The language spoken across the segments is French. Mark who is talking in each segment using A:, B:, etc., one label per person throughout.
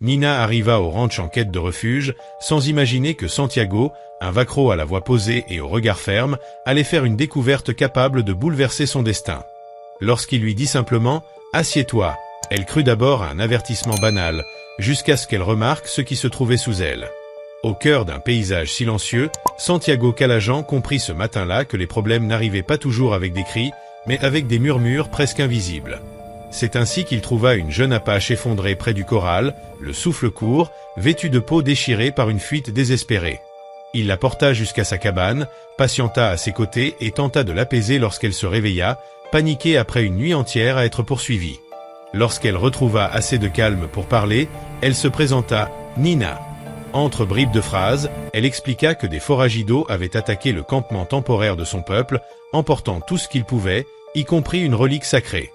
A: Nina arriva au ranch en quête de refuge, sans imaginer que Santiago, un vacro à la voix posée et au regard ferme, allait faire une découverte capable de bouleverser son destin. Lorsqu'il lui dit simplement « Assieds-toi », elle crut d'abord à un avertissement banal, jusqu'à ce qu'elle remarque ce qui se trouvait sous elle. Au cœur d'un paysage silencieux, Santiago Calajan comprit ce matin-là que les problèmes n'arrivaient pas toujours avec des cris, mais avec des murmures presque invisibles. C'est ainsi qu'il trouva une jeune apache effondrée près du corral, le souffle court, vêtue de peau déchirée par une fuite désespérée. Il la porta jusqu'à sa cabane, patienta à ses côtés et tenta de l'apaiser lorsqu'elle se réveilla, paniquée après une nuit entière à être poursuivie. Lorsqu'elle retrouva assez de calme pour parler, elle se présenta « Nina ». Entre bribes de phrases, elle expliqua que des foragidos avaient attaqué le campement temporaire de son peuple, emportant tout ce qu'ils pouvaient, y compris une relique sacrée.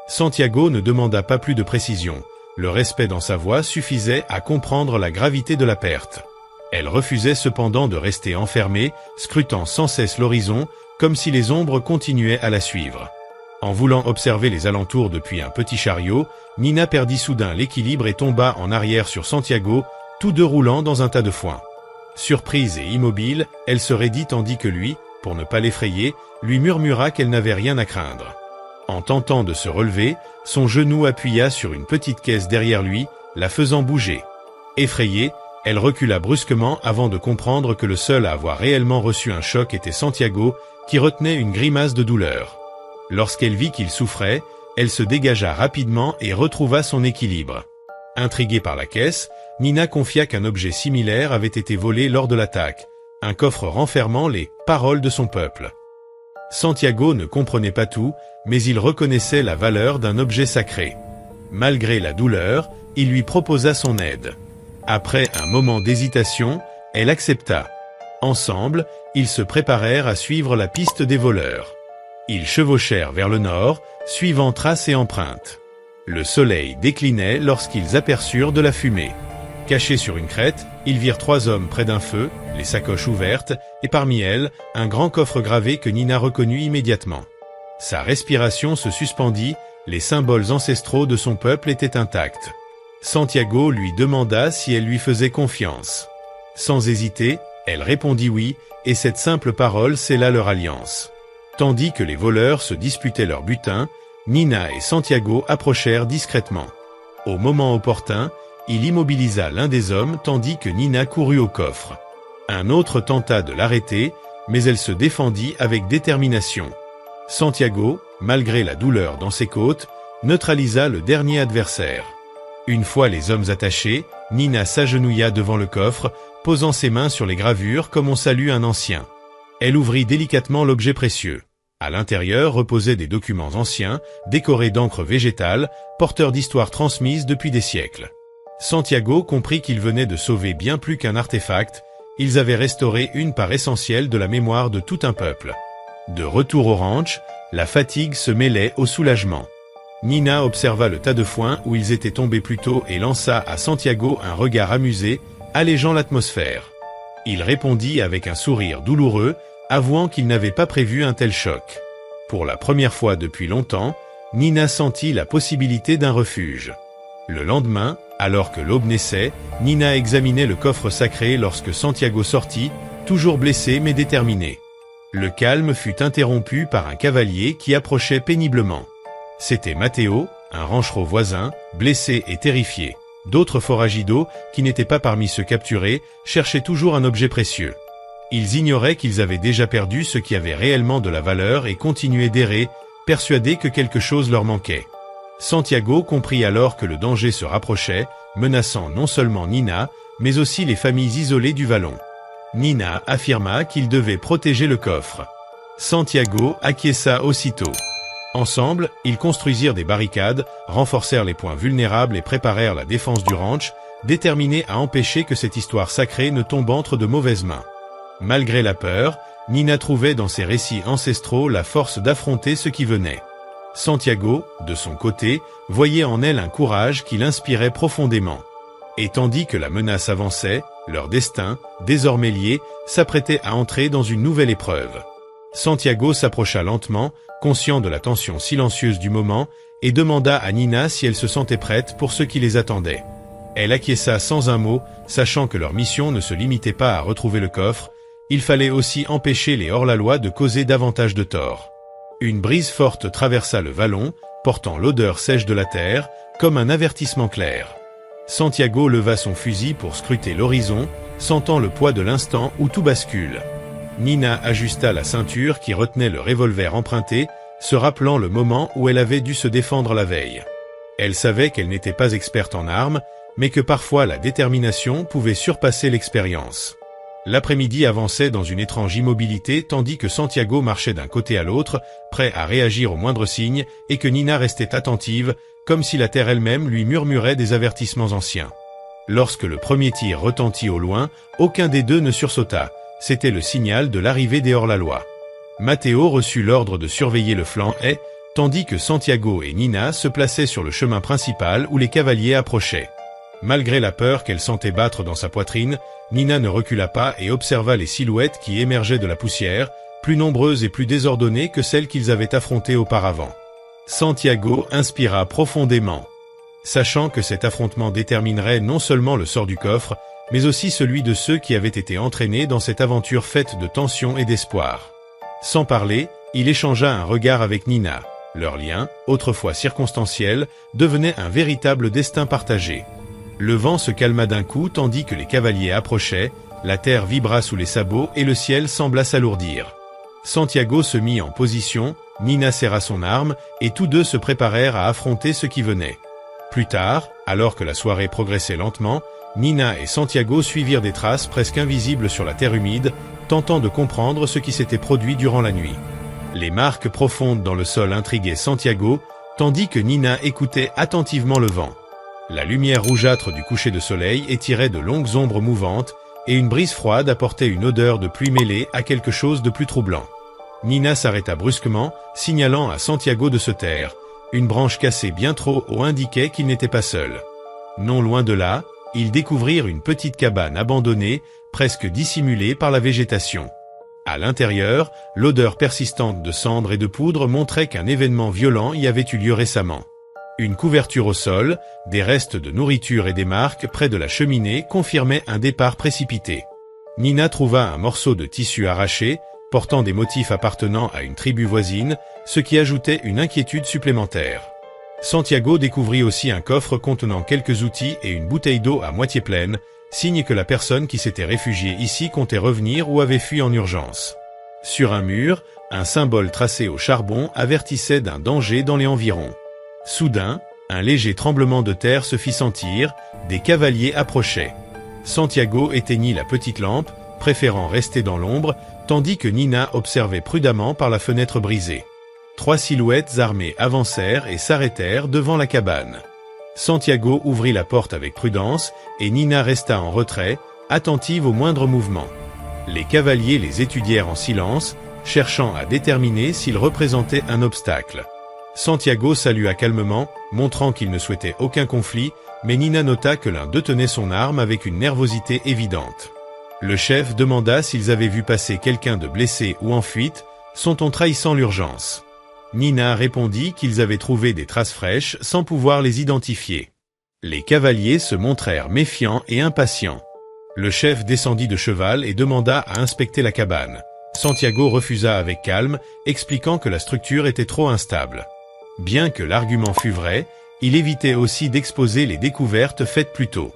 A: Santiago ne demanda pas plus de précision. Le respect dans sa voix suffisait à comprendre la gravité de la perte. Elle refusait cependant de rester enfermée, scrutant sans cesse l'horizon, comme si les ombres continuaient à la suivre. En voulant observer les alentours depuis un petit chariot, Nina perdit soudain l'équilibre et tomba en arrière sur Santiago, tous deux roulant dans un tas de foin. Surprise et immobile, elle se raidit tandis que lui, pour ne pas l'effrayer, lui murmura qu'elle n'avait rien à craindre. En tentant de se relever, son genou appuya sur une petite caisse derrière lui, la faisant bouger. Effrayée, elle recula brusquement avant de comprendre que le seul à avoir réellement reçu un choc était Santiago, qui retenait une grimace de douleur. Lorsqu'elle vit qu'il souffrait, elle se dégagea rapidement et retrouva son équilibre. Intriguée par la caisse, Nina confia qu'un objet similaire avait été volé lors de l'attaque, un coffre renfermant les « paroles de son peuple ». Santiago ne comprenait pas tout, mais il reconnaissait la valeur d'un objet sacré. Malgré la douleur, il lui proposa son aide. Après un moment d'hésitation, elle accepta. Ensemble, ils se préparèrent à suivre la piste des voleurs. Ils chevauchèrent vers le nord, suivant traces et empreintes. Le soleil déclinait lorsqu'ils aperçurent de la fumée. Cachés sur une crête, ils virent trois hommes près d'un feu, les sacoches ouvertes, et parmi elles, un grand coffre gravé que Nina reconnut immédiatement. Sa respiration se suspendit, les symboles ancestraux de son peuple étaient intacts. Santiago lui demanda si elle lui faisait confiance. Sans hésiter, elle répondit oui, et cette simple parole scella leur alliance. Tandis que les voleurs se disputaient leur butin, Nina et Santiago approchèrent discrètement. Au moment opportun, il immobilisa l'un des hommes tandis que Nina courut au coffre. Un autre tenta de l'arrêter, mais elle se défendit avec détermination. Santiago, malgré la douleur dans ses côtes, neutralisa le dernier adversaire. Une fois les hommes attachés, Nina s'agenouilla devant le coffre, posant ses mains sur les gravures comme on salue un ancien. Elle ouvrit délicatement l'objet précieux. À l'intérieur reposaient des documents anciens, décorés d'encre végétale, porteurs d'histoires transmises depuis des siècles. Santiago comprit qu'ils venaient de sauver bien plus qu'un artefact, ils avaient restauré une part essentielle de la mémoire de tout un peuple. De retour au ranch, la fatigue se mêlait au soulagement. Nina observa le tas de foin où ils étaient tombés plus tôt et lança à Santiago un regard amusé, allégeant l'atmosphère. Il répondit avec un sourire douloureux, avouant qu'il n'avait pas prévu un tel choc. Pour la première fois depuis longtemps, Nina sentit la possibilité d'un refuge. Le lendemain, alors que l'aube naissait, Nina examinait le coffre sacré lorsque Santiago sortit, toujours blessé mais déterminé. Le calme fut interrompu par un cavalier qui approchait péniblement. C'était Matteo, un ranchero voisin, blessé et terrifié. D'autres foragidos, qui n'étaient pas parmi ceux capturés, cherchaient toujours un objet précieux. Ils ignoraient qu'ils avaient déjà perdu ce qui avait réellement de la valeur et continuaient d'errer, persuadés que quelque chose leur manquait. Santiago comprit alors que le danger se rapprochait, menaçant non seulement Nina, mais aussi les familles isolées du vallon. Nina affirma qu'il devait protéger le coffre. Santiago acquiesça aussitôt. Ensemble, ils construisirent des barricades, renforcèrent les points vulnérables et préparèrent la défense du ranch, déterminés à empêcher que cette histoire sacrée ne tombe entre de mauvaises mains. Malgré la peur, Nina trouvait dans ses récits ancestraux la force d'affronter ce qui venait. Santiago, de son côté, voyait en elle un courage qui l'inspirait profondément. Et tandis que la menace avançait, leur destin, désormais lié, s'apprêtait à entrer dans une nouvelle épreuve. Santiago s'approcha lentement, conscient de la tension silencieuse du moment, et demanda à Nina si elle se sentait prête pour ce qui les attendait. Elle acquiesça sans un mot, sachant que leur mission ne se limitait pas à retrouver le coffre, il fallait aussi empêcher les hors-la-loi de causer davantage de tort. Une brise forte traversa le vallon, portant l'odeur sèche de la terre, comme un avertissement clair. Santiago leva son fusil pour scruter l'horizon, sentant le poids de l'instant où tout bascule. Nina ajusta la ceinture qui retenait le revolver emprunté, se rappelant le moment où elle avait dû se défendre la veille. Elle savait qu'elle n'était pas experte en armes, mais que parfois la détermination pouvait surpasser l'expérience. L'après-midi avançait dans une étrange immobilité tandis que Santiago marchait d'un côté à l'autre, prêt à réagir au moindre signe, et que Nina restait attentive, comme si la terre elle-même lui murmurait des avertissements anciens. Lorsque le premier tir retentit au loin, aucun des deux ne sursauta. C'était le signal de l'arrivée des hors-la-loi. Matteo reçut l'ordre de surveiller le flanc et, tandis que Santiago et Nina se plaçaient sur le chemin principal où les cavaliers approchaient. Malgré la peur qu'elle sentait battre dans sa poitrine, Nina ne recula pas et observa les silhouettes qui émergeaient de la poussière, plus nombreuses et plus désordonnées que celles qu'ils avaient affrontées auparavant. Santiago inspira profondément, sachant que cet affrontement déterminerait non seulement le sort du coffre, mais aussi celui de ceux qui avaient été entraînés dans cette aventure faite de tension et d'espoir. Sans parler, il échangea un regard avec Nina. Leur lien, autrefois circonstanciel, devenait un véritable destin partagé. Le vent se calma d'un coup tandis que les cavaliers approchaient, la terre vibra sous les sabots et le ciel sembla s'alourdir. Santiago se mit en position, Nina serra son arme, et tous deux se préparèrent à affronter ce qui venait. Plus tard, alors que la soirée progressait lentement, Nina et Santiago suivirent des traces presque invisibles sur la terre humide, tentant de comprendre ce qui s'était produit durant la nuit. Les marques profondes dans le sol intriguaient Santiago, tandis que Nina écoutait attentivement le vent. La lumière rougeâtre du coucher de soleil étirait de longues ombres mouvantes, et une brise froide apportait une odeur de pluie mêlée à quelque chose de plus troublant. Nina s'arrêta brusquement, signalant à Santiago de se taire. Une branche cassée bien trop haut indiquait qu'il n'était pas seul. Non loin de là, ils découvrirent une petite cabane abandonnée, presque dissimulée par la végétation. À l'intérieur, l'odeur persistante de cendres et de poudre montrait qu'un événement violent y avait eu lieu récemment. Une couverture au sol, des restes de nourriture et des marques près de la cheminée confirmaient un départ précipité. Nina trouva un morceau de tissu arraché, portant des motifs appartenant à une tribu voisine, ce qui ajoutait une inquiétude supplémentaire. Santiago découvrit aussi un coffre contenant quelques outils et une bouteille d'eau à moitié pleine, signe que la personne qui s'était réfugiée ici comptait revenir ou avait fui en urgence. Sur un mur, un symbole tracé au charbon avertissait d'un danger dans les environs. Soudain, un léger tremblement de terre se fit sentir, des cavaliers approchaient. Santiago éteignit la petite lampe, préférant rester dans l'ombre, tandis que Nina observait prudemment par la fenêtre brisée. 3 silhouettes armées avancèrent et s'arrêtèrent devant la cabane. Santiago ouvrit la porte avec prudence, et Nina resta en retrait, attentive au moindre mouvement. Les cavaliers les étudièrent en silence, cherchant à déterminer s'ils représentaient un obstacle. Santiago salua calmement, montrant qu'il ne souhaitait aucun conflit, mais Nina nota que l'un d'eux tenait son arme avec une nervosité évidente. Le chef demanda s'ils avaient vu passer quelqu'un de blessé ou en fuite, sont-on trahissant l'urgence? Nina répondit qu'ils avaient trouvé des traces fraîches sans pouvoir les identifier. Les cavaliers se montrèrent méfiants et impatients. Le chef descendit de cheval et demanda à inspecter la cabane. Santiago refusa avec calme, expliquant que la structure était trop instable. Bien que l'argument fût vrai, il évitait aussi d'exposer les découvertes faites plus tôt.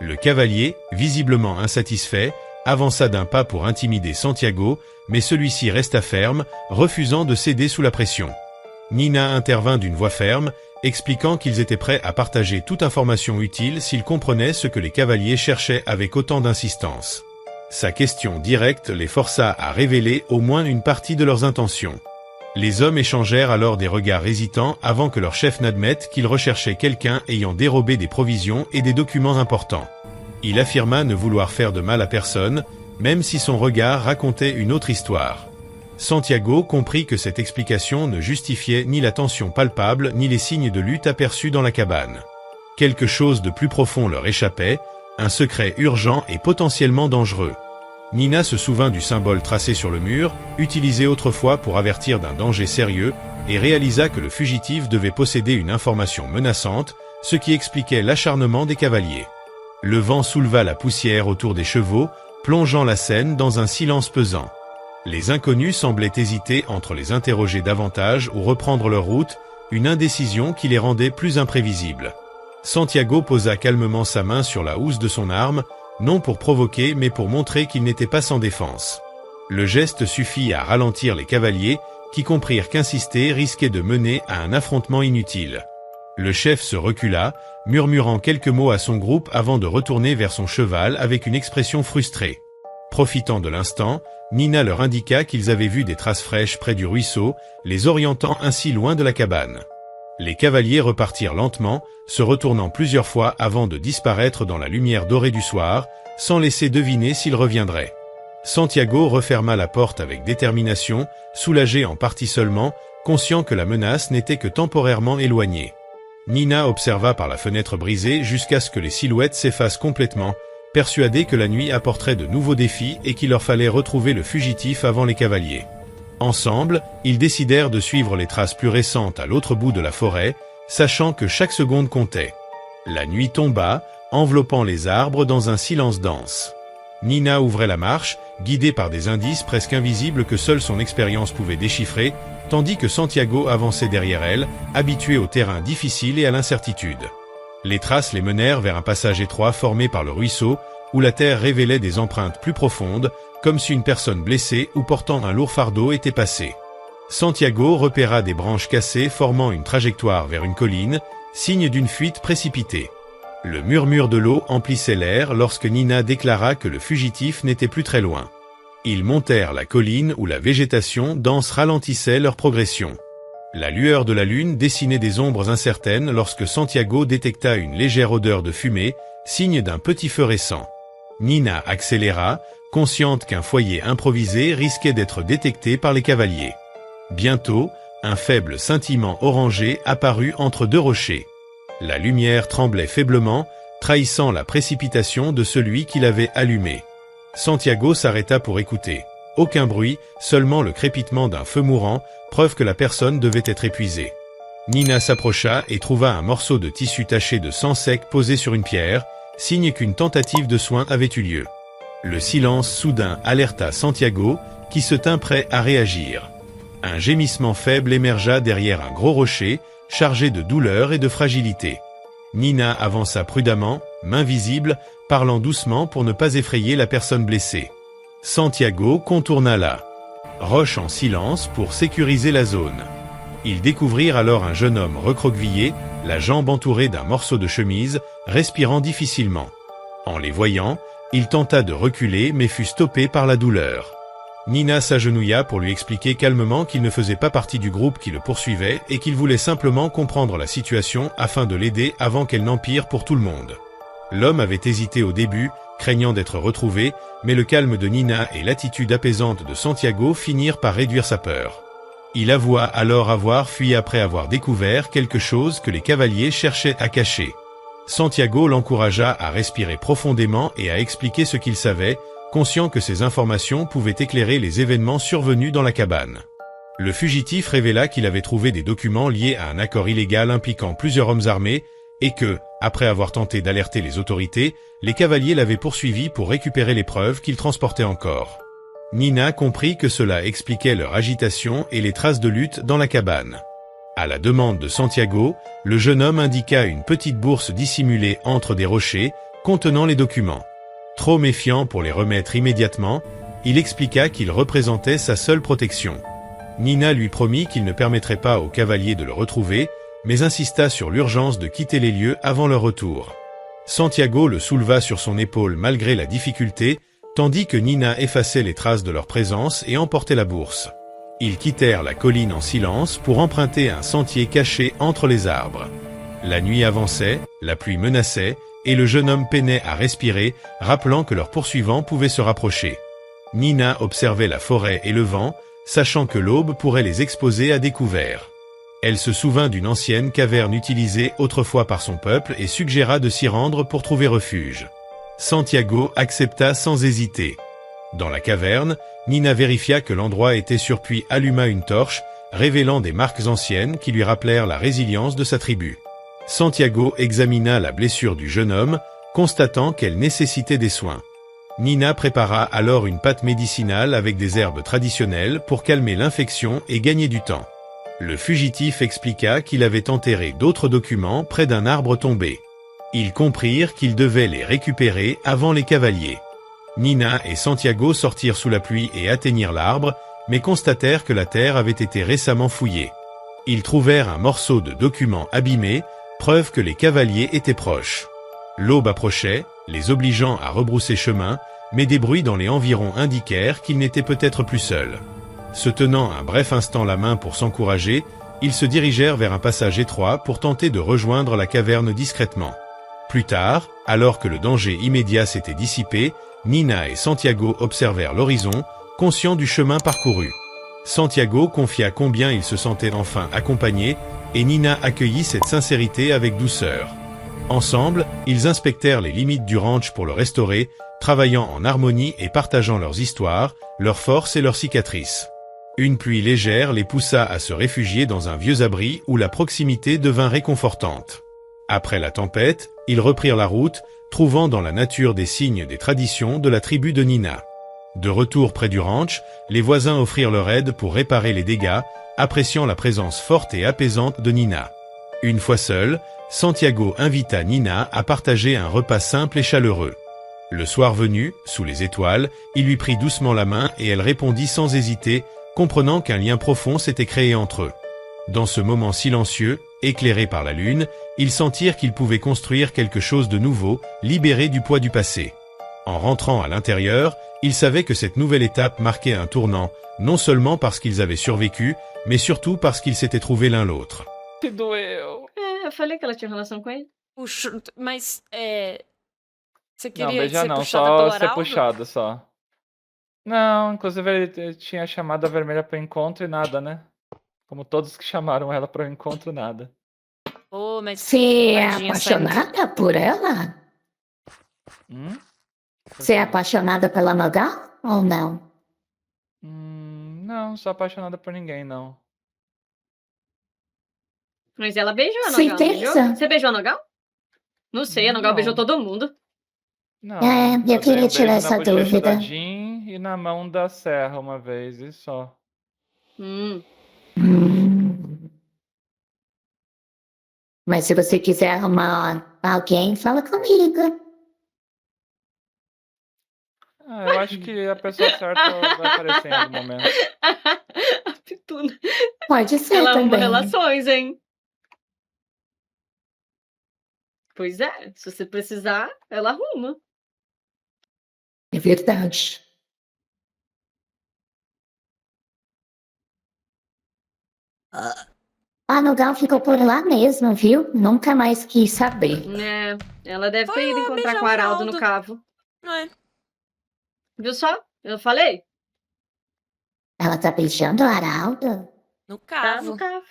A: Le cavalier, visiblement insatisfait, avança d'un pas pour intimider Santiago, mais celui-ci resta ferme, refusant de céder sous la pression. Nina intervint d'une voix ferme, expliquant qu'ils étaient prêts à partager toute information utile s'ils comprenaient ce que les cavaliers cherchaient avec autant d'insistance. Sa question directe les força à révéler au moins une partie de leurs intentions. Les hommes échangèrent alors des regards hésitants avant que leur chef n'admette qu'ils recherchaient quelqu'un ayant dérobé des provisions et des documents importants. Il affirma ne vouloir faire de mal à personne, même si son regard racontait une autre histoire. Santiago comprit que cette explication ne justifiait ni la tension palpable ni les signes de lutte aperçus dans la cabane. Quelque chose de plus profond leur échappait, un secret urgent et potentiellement dangereux. Nina se souvint du symbole tracé sur le mur, utilisé autrefois pour avertir d'un danger sérieux, et réalisa que le fugitif devait posséder une information menaçante, ce qui expliquait l'acharnement des cavaliers. Le vent souleva la poussière autour des chevaux, plongeant la scène dans un silence pesant. Les inconnus semblaient hésiter entre les interroger davantage ou reprendre leur route, une indécision qui les rendait plus imprévisibles. Santiago posa calmement sa main sur la housse de son arme, non pour provoquer mais pour montrer qu'il n'était pas sans défense. Le geste suffit à ralentir les cavaliers, qui comprirent qu'insister risquait de mener à un affrontement inutile. Le chef se recula, murmurant quelques mots à son groupe avant de retourner vers son cheval avec une expression frustrée. Profitant de l'instant, Nina leur indiqua qu'ils avaient vu des traces fraîches près du ruisseau, les orientant ainsi loin de la cabane. Les cavaliers repartirent lentement, se retournant plusieurs fois avant de disparaître dans la lumière dorée du soir, sans laisser deviner s'ils reviendraient. Santiago referma la porte avec détermination, soulagé en partie seulement, conscient que la menace n'était que temporairement éloignée. Nina observa par la fenêtre brisée jusqu'à ce que les silhouettes s'effacent complètement, persuadée que la nuit apporterait de nouveaux défis et qu'il leur fallait retrouver le fugitif avant les cavaliers. Ensemble, ils décidèrent de suivre les traces plus récentes à l'autre bout de la forêt, sachant que chaque seconde comptait. La nuit tomba, enveloppant les arbres dans un silence dense. Nina ouvrait la marche, guidée par des indices presque invisibles que seule son expérience pouvait déchiffrer, tandis que Santiago avançait derrière elle, habitué au terrain difficile et à l'incertitude. Les traces les menèrent vers un passage étroit formé par le ruisseau, où la terre révélait des empreintes plus profondes, comme si une personne blessée ou portant un lourd fardeau était passée. Santiago repéra des branches cassées formant une trajectoire vers une colline, signe d'une fuite précipitée. Le murmure de l'eau emplissait l'air lorsque Nina déclara que le fugitif n'était plus très loin. Ils montèrent la colline où la végétation dense ralentissait leur progression. La lueur de la lune dessinait des ombres incertaines lorsque Santiago détecta une légère odeur de fumée, signe d'un petit feu récent. Nina accéléra, consciente qu'un foyer improvisé risquait d'être détecté par les cavaliers. Bientôt, un faible scintillement orangé apparut entre deux rochers. La lumière tremblait faiblement, trahissant la précipitation de celui qui l'avait allumée. Santiago s'arrêta pour écouter. Aucun bruit, seulement le crépitement d'un feu mourant, preuve que la personne devait être épuisée. Nina s'approcha et trouva un morceau de tissu taché de sang sec posé sur une pierre, signe qu'une tentative de soin avait eu lieu. Le silence soudain alerta Santiago, qui se tint prêt à réagir. Un gémissement faible émergea derrière un gros rocher, chargé de douleur et de fragilité. Nina avança prudemment, main visible, parlant doucement pour ne pas effrayer la personne blessée. Santiago contourna la roche en silence pour sécuriser la zone. Ils découvrirent alors un jeune homme recroquevillé, la jambe entourée d'un morceau de chemise, respirant difficilement. En les voyant, il tenta de reculer mais fut stoppé par la douleur. Nina s'agenouilla pour lui expliquer calmement qu'il ne faisait pas partie du groupe qui le poursuivait et qu'il voulait simplement comprendre la situation afin de l'aider avant qu'elle n'empire pour tout le monde. L'homme avait hésité au début, craignant d'être retrouvé, mais le calme de Nina et l'attitude apaisante de Santiago finirent par réduire sa peur. Il avoua alors avoir fui après avoir découvert quelque chose que les cavaliers cherchaient à cacher. Santiago l'encouragea à respirer profondément et à expliquer ce qu'il savait, conscient que ces informations pouvaient éclairer les événements survenus dans la cabane. Le fugitif révéla qu'il avait trouvé des documents liés à un accord illégal impliquant plusieurs hommes armés et que, après avoir tenté d'alerter les autorités, les cavaliers l'avaient poursuivi pour récupérer les preuves qu'ils transportaient encore. Nina comprit que cela expliquait leur agitation et les traces de lutte dans la cabane. À la demande de Santiago, le jeune homme indiqua une petite bourse dissimulée entre des rochers, contenant les documents. Trop méfiant pour les remettre immédiatement, il expliqua qu'il représentait sa seule protection. Nina lui promit qu'il ne permettrait pas aux cavaliers de le retrouver, mais insista sur l'urgence de quitter les lieux avant leur retour. Santiago le souleva sur son épaule malgré la difficulté, tandis que Nina effaçait les traces de leur présence et emportait la bourse. Ils quittèrent la colline en silence pour emprunter un sentier caché entre les arbres. La nuit avançait, la pluie menaçait, et le jeune homme peinait à respirer, rappelant que leurs poursuivants pouvaient se rapprocher. Nina observait la forêt et le vent, sachant que l'aube pourrait les exposer à découvert. Elle se souvint d'une ancienne caverne utilisée autrefois par son peuple et suggéra de s'y rendre pour trouver refuge. Santiago accepta sans hésiter. Dans la caverne, Nina vérifia que l'endroit était sûr puis alluma une torche, révélant des marques anciennes qui lui rappelèrent la résilience de sa tribu. Santiago examina la blessure du jeune homme, constatant qu'elle nécessitait des soins. Nina prépara alors une pâte médicinale avec des herbes traditionnelles pour calmer l'infection et gagner du temps. Le fugitif expliqua qu'il avait enterré d'autres documents près d'un arbre tombé. Ils comprirent qu'ils devaient les récupérer avant les cavaliers. Nina et Santiago sortirent sous la pluie et atteignirent l'arbre, mais constatèrent que la terre avait été récemment fouillée. Ils trouvèrent un morceau de document abîmé, preuve que les cavaliers étaient proches. L'aube approchait, les obligeant à rebrousser chemin, mais des bruits dans les environs indiquèrent qu'ils n'étaient peut-être plus seuls. Se tenant un bref instant la main pour s'encourager, ils se dirigèrent vers un passage étroit pour tenter de rejoindre la caverne discrètement. Plus tard, alors que le danger immédiat s'était dissipé, Nina et Santiago observèrent l'horizon, conscients du chemin parcouru. Santiago confia combien il se sentait enfin accompagné, et Nina accueillit cette sincérité avec douceur. Ensemble, ils inspectèrent les limites du ranch pour le restaurer, travaillant en harmonie et partageant leurs histoires, leurs forces et leurs cicatrices. Une pluie légère les poussa à se réfugier dans un vieux abri où la proximité devint réconfortante. Après la tempête, ils reprirent la route, trouvant dans la nature des signes des traditions de la tribu de Nina. De retour près du ranch, les voisins offrirent leur aide pour réparer les dégâts, appréciant la présence forte et apaisante de Nina. Une fois seul, Santiago invita Nina à partager un repas simple et chaleureux. Le soir venu, sous les étoiles, il lui prit doucement la main et elle répondit sans hésiter, comprenant qu'un lien profond s'était créé entre eux. Dans ce moment silencieux, éclairé par la lune, ils sentirent qu'ils pouvaient construire quelque chose de nouveau, libéré du poids du passé. En rentrant à l'intérieur, ils savaient que cette nouvelle étape marquait un tournant, non seulement parce qu'ils avaient survécu, mais surtout parce qu'ils s'étaient trouvés l'un l'autre.
B: Que doeu.
C: Eu falei que ela tinha relação com ele.
D: Mas, você
B: Não,
D: queria
B: beijar
D: ser
B: não,
D: puxada
B: só
D: pelo
B: ser
D: Araldo?
B: puxado, só. Não, inclusive ele tinha chamado a Vermelha pro encontro e nada, né? Como todos que chamaram ela pro encontro, nada.
D: Pô, mas
E: Você é
D: tadinha, saindo.
E: apaixonada por ela?
B: Hum?
E: Você é apaixonada pela Nogal ou não?
B: Não, sou apaixonada por ninguém, não.
C: Mas ela beijou a Nogal, não beijou?
E: Certeza?
C: Você beijou a Nogal? Não sei, a Nogal
B: Não.
C: beijou todo mundo.
B: Não,
E: É, eu
B: dei
E: queria
B: um
E: tirar
B: beijo
E: essa
B: na bochecha
E: dúvida.
B: da Jean e na mão da Serra uma vez, e só.
C: Hum.
E: Mas se você quiser arrumar alguém, fala comigo.
B: Ah, eu acho que a pessoa certa vai aparecer em algum momento.
C: A Pituna.
E: Pode ser
C: Ela arruma
E: também.
C: relações, hein? Pois é, se você precisar, ela arruma.
E: É verdade. A Nogal ficou por lá mesmo, viu? Nunca mais quis saber.
C: É, ela deve
D: Foi
C: ter ido
D: lá
C: encontrar
D: beijar
C: com o
D: o
C: Araldo no
D: Araldo.
C: cavo.
D: É.
C: Viu só? Eu falei?
E: Ela tá beijando o Araldo?
D: No
C: Tá
D: cavo.
C: no cavo.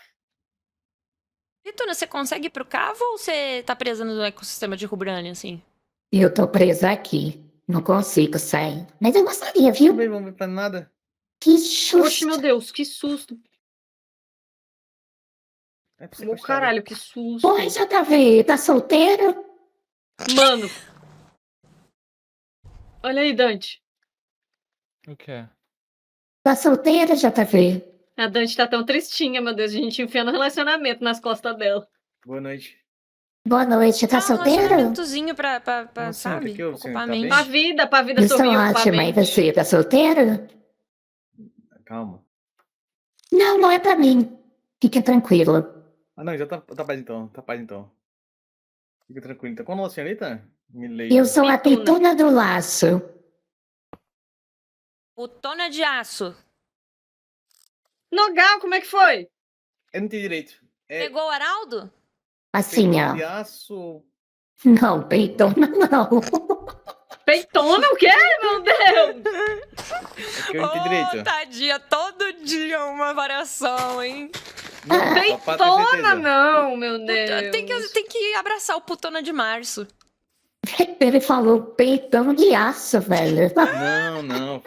D: Pituna, você consegue ir pro cavo ou você tá presa no ecossistema de Rubrânia, assim?
E: Eu tô presa aqui. Não consigo sair. Mas eu gostaria, viu?
F: Também vamos ver pra nada.
E: Que
C: Oxe,
E: susto.
C: meu Deus, que susto.
F: É pra você
C: Ô,
F: gostar,
C: caralho, que susto.
E: Oi, JV, tá solteiro?
C: Mano. Olha aí, Dante.
B: O quê?
E: Tá solteira, JV?
C: A Dante tá tão tristinha, meu Deus. A gente enfiando relacionamento nas costas dela.
F: Boa noite.
E: Boa noite, tá
D: Um
E: solteiro?
D: relacionamentozinho pra
F: Não, senhora,
D: sabe?
F: que houve, senhora?
D: Ocupar a
F: Tá bem?
D: mente.
C: Pra vida
E: Eu sou
C: sorrir, ocupar a
E: ótima, e
C: mente.
E: você, tá solteiro?
F: Calma.
E: Não, não é pra mim. Fica tranquilo.
F: Ah, não, já tá paz então. Tá paz então. Fica tranquilo. Então, qual é o nome da senhorita? Me
E: Eu sou a
C: Pituna.
E: pituna do laço.
D: Putona de aço.
C: Nogal, como é que foi?
F: Eu não entendi direito. É
D: Pegou o Araldo?
E: Assim,
F: peitão de
E: ó.
F: aço.
E: Não, peitona não.
C: Peitona o quê, meu Deus?
F: É que eu não entendi direito.
D: Tadinha, todo dia uma variação, hein?
F: Não, só pra ter
C: Peitona
F: certeza.
C: não, meu Deus.
D: Tem que abraçar o Putona de Março.
E: Ele falou peitão de aço, velho.
F: Não, não.